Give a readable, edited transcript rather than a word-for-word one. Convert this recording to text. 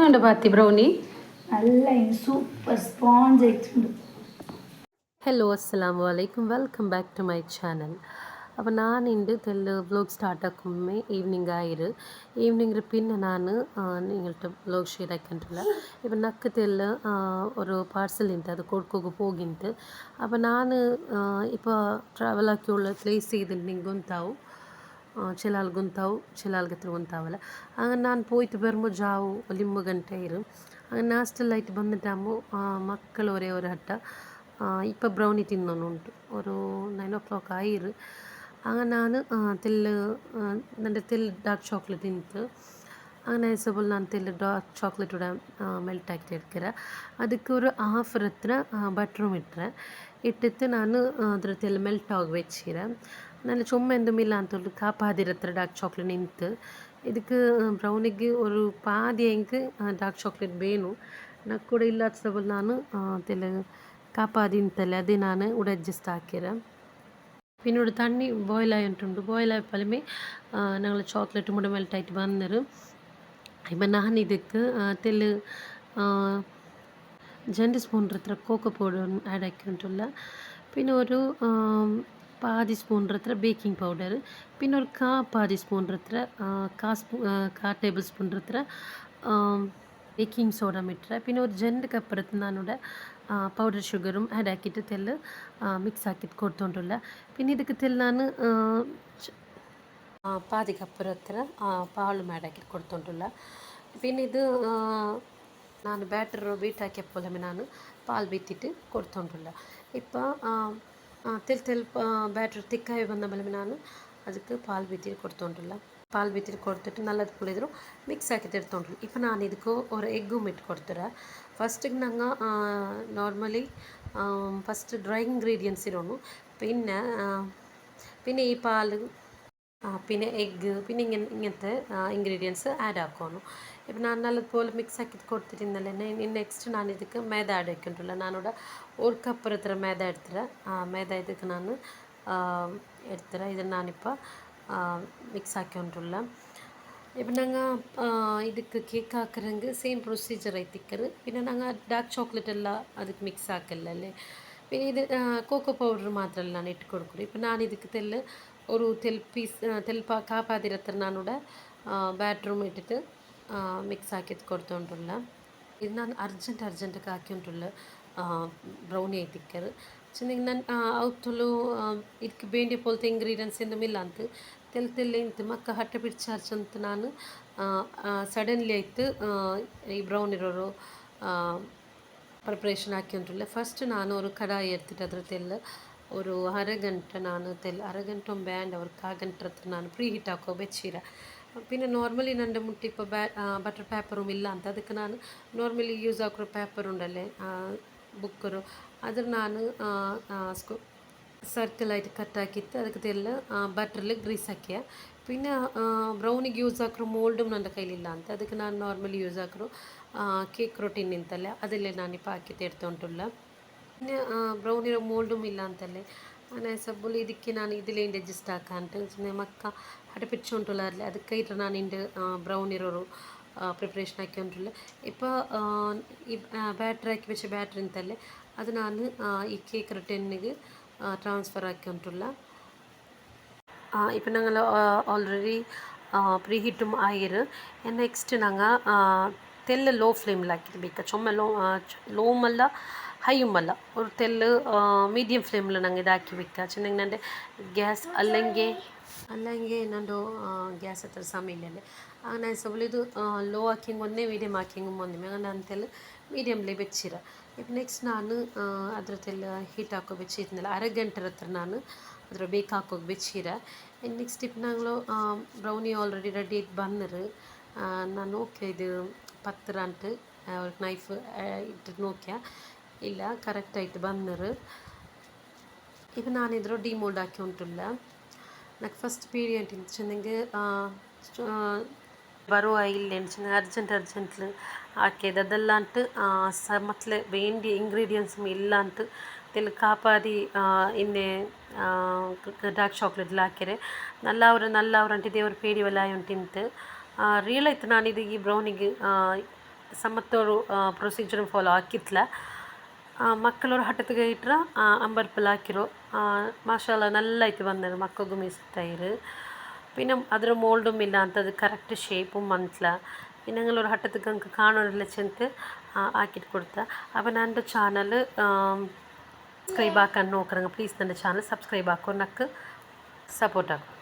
എങ്ങനെയുണ്ട് പാത്തി ബ്രൗണി? നല്ല സൂപ്പർ സ്പോഞ്ച് ആയിട്ടുണ്ട്. ഹലോ, അസ്സലാമു അലൈക്കും, welcome back to my channel. അപ്പോൾ ನಾನಿಂದು ತೆಲ್ಲು ವ್ಲಾಗ್ ಸ್ಟಾರ್ಟ್ ಆಕೊಮ್ಮೆ ಈವ್ನಿಂಗ್ ಆಯಿರು. ಈವ್ನಿಂಗ್ പിന്നെ ನಾನು നിങ്ങളുടെ വ്ലോഗ് ഷെയർ ആക്കിയിട്ടില്ല. ഇപ്പം നക്ക് തെല്ല് ഒരു പാർസൽ ഉണ്ട്, അത് കൊടുക്കുക പോകിണ്ട്. അപ്പോൾ ഞാൻ ഇപ്പോൾ ട്രാവൽ ആക്കിയുള്ള പ്ലേസ് ചെയ്തിട്ട് നിങ്ങൾക്ക് ಗೊತ್ತಾവും. ചില ആൾ ಗೊತ್ತಾವು, ചില ആൾക്ക് ಅತ್ರ ಗೊತ್ತಾವಲ್ಲ. അങ്ങനെ ನಾನು പോയിട്ട് വരുമ്പോൾ ಜಾವು 9 ಗಂಟೆ ಇರು. അങ്ങനെ ನಾಷ್ಟೆಲ್ಲಾಯ್ತು ಬಂದಿಟ್ಟಾಮು ಮಕ್ಕಳು ಒರೇ ഒരു ಹಟ್ಟ ഇപ്പോൾ ബ്രൗണി തിന്നുന്നുണ്ട്. ഒരു 9 o'clock ആയിರು. അങ്ങനെ ನಾನು ನನ್ನ ಡಾರ್ಕ್ ಚಾಕ್ಲೇಟ್ ತಿಂತು. അങ്ങനെ ആയപ്പോൾ ನಾನು ಡಾರ್ಕ್ ಚಾಕ್ಲೇಟ್ ಕೂಡ ಮೆಲ್ಟ್ ಆಗಿ ಇಡ್ಕಿರ. ಅದಕ್ಕೆ ഒരു ಹಾಫ್ ಹತ್ರ ಬಟ್ರೂ ಇಟ್ಟಿತ್ತು. ನಾನು ಅದ್ರ ಮೆಲ್ಟ್ ಆಗಿ വെച്ചിರ. നല്ല ചുമ്മാ എന്തുമില്ല ಅಂತೇಳಿ കാപ്പാതിരത്ര ഡാർക്ക് ചോക്ലേറ്റ് നിಂತು ಇದಕ್ಕೆ ಬ್ರೌನಿಗೆ ഒരു പാതി എനിക്ക് ಡಾರ್ಕ್ ചോക്ലേറ്റ് വേണു. నాకు కూడా ఇల్లాచబుల్ ನಾನು കാപ്പാതി നിಂತല്ലേ അത് ನಾನು ഇവിടെ അഡ്ജസ്റ്റ് ആക്കിര. പിന്നെ ഇവിടെ തണ്ണി ബോയിലായി ఉంటుంది. ബോയിലായപ്പോഴുമേ ഞങ്ങൾ ചോക്ലേറ്റ് കൂടെ മെൽട്ടായിട്ട് വന്നിരും. ഇപ്പം ഞാൻ ಇದಕ್ಕೆ രണ്ട് സ്പൂൺ ಹತ್ರ ಕೋಕೋ ಪೌಡರ್ ಆ್ಯಡ್ ಆಕಿ ಉಂಟಲ್ಲ. പിന്നെ ഒരു പാതി സ്പൂൺ ಹತ್ರ ಬೇಕಿಂಗ್ ಪೌಡರ್, പിന്നെ ഒരു പാതി സ്പൂൺ ಹತ್ರ കാ ടേബിൾ സ്പൂൺ ಹತ್ರ ಬೇಕಿಂಗ್ ಸೋಡಾ ಮಿಟ್ರೆ, പിന്നെ ഒരു 2 കപ്പ് ಹತ್ರ ನಾನಿവിടെ പൗഡർ ഷുഗറും ആഡ് ആക്കിയിട്ട് മിക്സ് ആക്കിയിട്ട് കൊടുത്തോണ്ടുള്ള. പിന്നെ ಇದಕ್ಕೆ ನಾನು പാതി കപ്പ് ಹತ್ರ പാലും ಆ್ಯಡ್ ಆಕಿಟ್ಟು ಕೊಡ್ತೊಂಡುಲ್ಲ. പിന്നെ ഇത് ನಾನು ಬ್ಯಾಟರ್ ಬೀಟ್ ಹಾಕಿಯಪ್പോലെ ನಾನು ಪಾಲು ಬೀತಿಟ್ಟು ಕೊಡ್ತೊಂಡುಲ್ಲ. ഇപ്പോൾ ಬ್ಯಾಟ್ರ್ ತಿಕ್ಕಾಗಿ ಬಂದ ಮೇಲೆ ನಾನು ಅದಕ್ಕೆ ಪಾಲು ಬೀತಿಟ್ಟು ಕೊಡ್ತೊಂಡುಲ್ಲ. ಪಾಲು ಬೀತಿಟ್ಟು ಕೊಡ್ತಿಟ್ಟು ನಲ್ಲದು ಕುಳಿದ್ರು ಮಿಕ್ಸ್ ಹಾಕಿಟ್ಟು ಇಡ್ತೊಂಡ್ರು. ഇപ്പോൾ ನಾನು ಇದಕ್ಕೆ ഒരു എഗ്ഗും ഇട്ട് കൊടുത്തുതരാം. ഫസ്റ്റ് ഞങ്ങൾ നോർമലി ഫസ്റ്റ് ഡ്രൈ ഇൻഗ്രീഡിയൻസ് ഇടണം. പിന്നെ ഈ പാല്, പിന്നെ എഗ്ഗ്, പിന്നെ ഇങ്ങനത്തെ ഇൻഗ്രീഡിയൻസ് ആഡ് ആക്കണം. ഇപ്പം ನಾನು നല്ലതുപോലെ ಮಿಕ್ಸ್ ಹಾಕಿಟ್ಟು ಕೊಡ್ತಿದ್ದೀನಲ್ಲ. ನೆಕ್ಸ್ಟ್ ನಾನು ಇದಕ್ಕೆ ಮೈದಾ ಆ್ಯಡ್ ಹಾಕಿಂಟಿಲ್ಲ. ನಾನಿവിടെ 1 ಕಪ್ ಹತ್ರ ಮೈದಾ ಇಡ್ತೀರ. ಮೈದಾ ಇದಕ್ಕೆ ನಾನು ಇಡ್ತೀರ. ಇದನ್ನು ನಾನಿപ്പോൾ ಮಿಕ್ಸ್ ಹಾಕಿಕೊಂಡಿಲ್ಲ. ഇപ്പം ഞങ്ങൾ ಇದಕ್ಕೆ കേക്ക് ആക്കണമെങ്കിൽ സെയിം പ്രൊസീജിയർ ആയിത്തിക്കറ്. പിന്നെ ഞങ്ങൾ ഡാർക്ക് ചോക്ലേറ്റ് എല്ലാം ಅದಕ್ಕೆ ಮಿಕ್ಸ್ ಹಾಕಲ್ಲല്ലേ. പിന്നെ ഇത് ಕೋಕೋ ಪೌಡ್ರ್ മാത്രമല്ല ನಾನು ಇಟ್ಟು കൊടുക്കും. ഇപ്പം ನಾನು ಇದಕ್ಕೆ ഒരു കാപ്പാതിരത്ര നാനിവിടെ ബാറ്ററും ഇട്ടിട്ട് ಮಿಕ್ಸ್ ಹಾಕಿದ್ದು ಕೊಡ್ತೊಂಡುಲ್ಲ. ಇದು ನಾನು ಅರ್ಜೆಂಟಕ್ಕೆ ಹಾಕಿಂಟುള്ള ಬ್ರೌನಿ ಐತಿಕ್ಕರು. ಚೆನ್ನಾಗಿ ನಾನು ಅವತ್ತಲು ಇದಕ್ಕೆ ಬೇಂಡಿ ಪೋಲ್ತೆ ಇಂಗ್ರೀಡಿಯೆಂಟ್ಸ್ ಎಂದುಮಿಲ್ಲ ಅಂತ ತೆಲ್ಲೆ ಇಂತು ಮಕ್ಕ ಹಟ್ಟೆ ಬಿಡ್ಚಾರ್ಚಂತ ನಾನು ಸಡನ್ಲಿ ಆಯ್ತು ಈ ಬ್ರೌನ್ ಇರೋರು ಪ್ರಿಪ್ರೇಷನ್ ಹಾಕಿಂಟುಲ್ಲ. ಫಸ್ಟ್ ನಾನು ഒരു കടായി എടുത്തിട്ട് അതിൽ ഒരു അരഗಂಟೆ ನಾನು അരഗಂಟೆ ಬೇಂಡ್ ಅವ್ರ ಕಾಗಂಟೆ ಹತ್ರ ನಾನು ಪ್ರೀ ಹೀಟ್ ಹಾಕೋ ಬೆಚ್ಚಿರ. പിന്നെ നോർമലി ನನ್ನ മുട്ടി ഇപ്പോൾ ബട്ടർ പേപ്പറും ಇಲ್ಲ ಅಂತ ಅದಕ್ಕೆ ನಾನು ನಾರ್ಮಲಿ ಯೂಸ್ ಹಾಕೋ ಪೇಪರ್ ಉಂಡಲ್ಲೇ ಬುಕ್ಕರು ಅದ್ರ ನಾನು സർക്കിളായിട്ട് കട്ടാക്കിയിട്ട് ಅದಕ್ಕೆ ബട്ടറിൽ ഗ്രീസ് ആക്കിയ. പിന്നെ ബ്രൗണിಗೆ ಯೂಸ್ ಹಾಕೋ മോൾഡും ನನ್ನ ಕೈಲಿಲ್ಲ ಅಂತ ಅದಕ್ಕೆ ನಾನು ನಾರ್ಮಲಿ ಯೂಸ್ ಹಾಕೋ ಕೇಕ್ ರೊಟೀನ್ ನಿಂತಲ್ಲೇ ಅದಲ್ಲೇ ನಾನಿപ്പോൾ ಹಾಕಿಟ್ಟು എടുത്തോണ്ടുള്ള. പിന്നെ ബ്രൗണിയുടെ മോൾഡും ಇಲ್ಲ ಅಂತಲ್ಲೇ അങ്ങനെ സബ്ബുൽ ಇದಕ್ಕೆ ನಾನು ഇതിലೇ ಅಡ್ಜಸ್ಟ್ ಹಾಕಂತ ಮಕ್ಕ അടുപ്പിച്ചുകൊണ്ടുള്ളതല്ലേ ಅದಕ್ಕೆ ಇಟ್ಟರೆ ನಾನು ബ്രൗൺ ಇರೋರು ಪ್ರಿಪ್ರೇಷನ್ ಹಾಕಿಕೊಂಡಿಲ್ಲ. ഇപ്പോൾ ಈ ಬ್ಯಾಟ್ರ್ ಹಾಕಿ വെച്ച ಬ್ಯಾಟ್ರ್ ಇಂತಲ್ಲೇ ಅದು ನಾನು ಈ ಕೇಕ್ ಟಿನ್ನಿಗೆ ಟ್ರಾನ್ಸ್ಫರ್ ಹಾಕಿಕೊಂಡಿಲ್ಲ. ഇപ്പം ഞങ്ങൾ ഓൾറെഡി പ്രീ ഹീറ്റും ആയിര്. നെക്സ്റ്റ് ഞങ്ങൾ ലോ ഫ്ലെയിമിലാക്കിയിട്ട് ಬೇಕಾ. ചുമ്മാ ലോമല്ല ഹൈയുമല്ല, ഒരു മീഡിയം ഫ്ലെയിമിൽ ഞങ്ങൾ ഇതാക്കി വെക്കുക. ചെന്നെങ്കിൽ എൻ്റെ ഗ്യാസ് അല്ലെങ്കിൽ ನಂದು ಗ್ಯಾಸ್ ಹತ್ರ ಸಮಯമില്ലല്ലേ. അങ്ങനെ ആയപ്പോൾ ಇದು ಲೋ ಹಾಕಿಂಗ್ ಒಂದೇ ಮೀಡಿಯಮ್ ಹಾಕಿಂಗ್ ಒಂದೇ അങ്ങനെ ಅಂತೆಲ್ಲ ಮೀಡಿಯಮ್ಲೇ ಬೆಚ್ಚಿರ. ಇപ്പം ನೆಕ್ಸ್ಟ್ ನಾನು ಅದ್ರದ್ದೆಲ್ಲ ಹೀಟ್ ಹಾಕೋ ಬೆಚ್ಚಿದ್ನಲ್ಲ ಅರಗಂಟೆ ಹತ್ರ ನಾನು ಅದ್ರ ಬೇಕು ಹಾಕೋಗಿ ಬೆಚ್ಚಿರ. ನೆಕ್ಸ್ಟ್ ಇപ്പം ഞങ്ങൾ ബ്രൗണി ഓൾറെഡി റെഡി ആയിട്ട് ಬಂದರು. ನಾನು നോക്കിയ ഇത് പത്തര ಅಂಟು ഒരു നൈഫ് ഇട്ടിട്ട് നോക്കിയാൽ ಇಲ್ಲ ಕರೆಕ್ಟಾയിട്ട് ಬಂದರು. ഇപ്പം ഞാനിದ್ರು ഡിമോൾഡ് ആക്കി ಉಂಟುಲ್ಲ. నాకు ఫస్ట్ పీరియడ్ చెందింಗೆ ಬರುವ ಇಲ್ಲಿ ಅರ್ಜೆಂಟ್ಲು ಹಾಕಿದ್ದು ಅದೆಲ್ಲ ಅಂಟು ಮತ್ತಲೇ ಬೇಂಡಿ ಇಂಗ್ರೀಡಿಯೆಂಟ್ಸ್ ಇಲ್ಲ ಅಂಟು ಕಾಪಾದಿ ಇನ್ನೆ ಡಾರ್ಕ್ ಚಾಕ್ಲೇಟ್ಲ ಹಾಕಿರೆ ನಲ್ಲ ಅವರಂಟಿದೆ ಅವ್ರ ಪೇಡಿ ಎಲ್ಲ ಉಂಟಿಂತು ರಿಯಲ್ ಆಯ್ತು. ನಾನಿದು ಈ ಬ್ರೌನಿಗೆ ಸಮ್ಮತ್ತವರು ಪ್ರೊಸೀಜರ್ ಫಾಲೋ ಆಕಿತ್ಲ ಮಕ್ಕಳವ್ರು ಹಠತ್ಗೆ ಇಟ್ರೆ ಅಂಬರ್ಪಲ್ ಹಾಕಿರೋ ಮಾಷಾಲ್ಲ ನಲ್ಲ ಐತೆ ಬಂದರು ಮಕ್ಕಗೂ ಮಿಸ್ತಾಯಿರು പിന്നെ ಅದರ ಮೋಲ್ಡುಮ್ ಇಲ್ಲ ಅಂತದು ಕರೆಕ್ಟ್ ಶೇಪು ಮಂತ್ಲ ಇನ್ನಂಗಳವ್ರು ಹಠತ್ಗೆ ಅಂಕ ಕಾಣೋರೆಲ್ಲ ಚೆಂತ ಹಾಕಿಟ್ಟು ಕೊಡ್ತಾ ಅವ ನಂದು ಚಾನಲ್ ಸಬ್ಸ್ಕ್ರೈಬ್ ಹಾಕೊಂಡು ನೋಡ್ರಂಗ ಪ್ಲೀಸ್ ನನ್ನ ಚಾನಲ್ ಸಬ್ಸ್ಕ್ರೈಬ್ ಹಾಕೋ ನಕ್ಕೆ ಸಪೋರ್ಟ್ ಆಗ